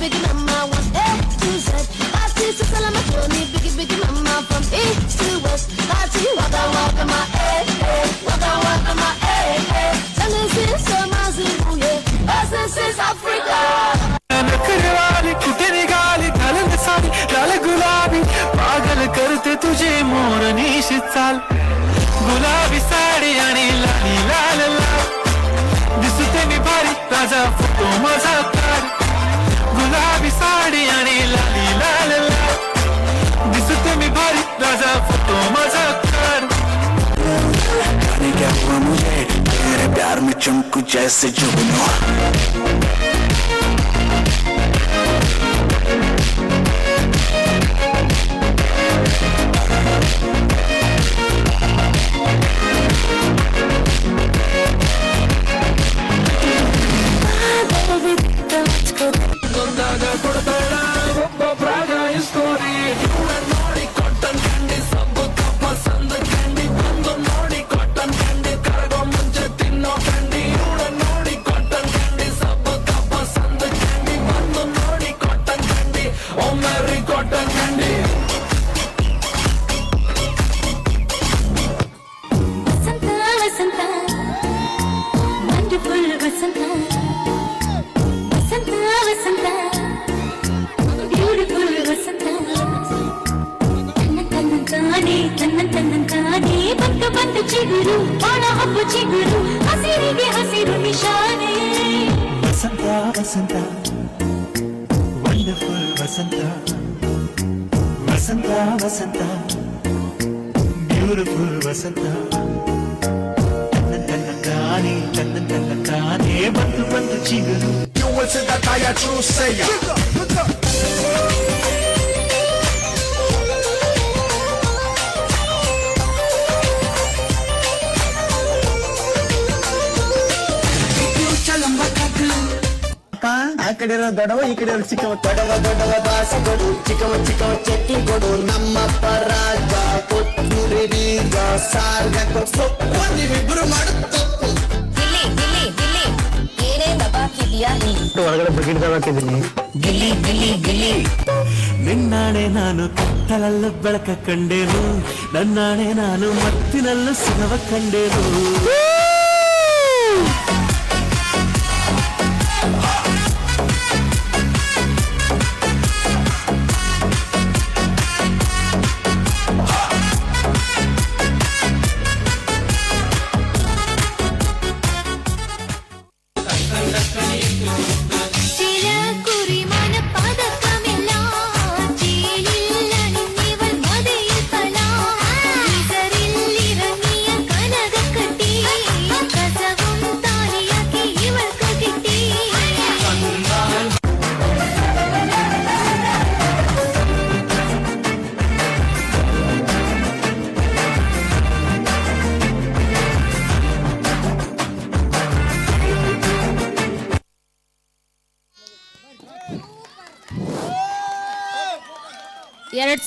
biggie mama, one A to Z. Party to Salamatoni, biggie mama, from east to west. Party, walk on my walk on my Genesis, Amazibu, yeah. Essence is Africa. नखरेवाली कुठे निघाली घालन साडी लाल गुलाबी पागल करते तुझे मोरनीशी चाल गुलाबी साडी आणि लाली लाल लाल दिसते मी भारी राजा फोटो माझा काढ गुलाबी साडी आणि लाली लाल लाल दिसते मी भारी राजा फोटो माझा काढ क्या हुआ मुझे तेरे प्यार में चमकू जैसे जुगनू ಚಿಗುರು ಬಾಣ ಹಬ್ಬ ಚಿಗುರು ಹಸಿರಿಗೆ ಹಸಿರು ನಿಶಾನೆ ವಸಂತ ವಸಂತ ವಂಡರ್ಫುಲ್ ವಸಂತ ವಸಂತ ವಸಂತ ಬ್ಯೂಟಿಫುಲ್ ವಸಂತ ತನ್ನ ತಾನೇ ಬಂದು ಬಂದು ಚಿಗುರು You will see that I am true sayer. ಆ ಕಡೆ ಇರೋ ದೊಡ್ಡವ ಈ ಕಡೆ ಇರೋ ಚಿಕ್ಕವ ದೊಡ್ಡವ ದಾಸ ಕೊಡು ಚಿಕ್ಕವ ಚಟ್ನಿ ಕೊಡು ನಮ್ಮಪ್ಪ ರಾಜ ಕೊತ್ತೂರಿ ಬೀಜ ಸಾರ್ಗ ಸೊಪ್ಪು ನೀವಿಬ್ರು ಮಾಡುತ್ತ ಹೊರಗಡೆ ಬಕೆಟ್ ಹಾಕಿದ್ದೀನಿ ಗಿಲಿ ಗಿಲಿ ಗಿಲಿ ನಿನ್ನಾಣೆ ನಾನು ಕತ್ತಲಲ್ಲೂ ಬೆಳಕ ಕಂಡೇನು ನನ್ನಾಣೆ ನಾನು ಮತ್ತಿನಲ್ಲೂ ಸುಖವ ಕಂಡೇನು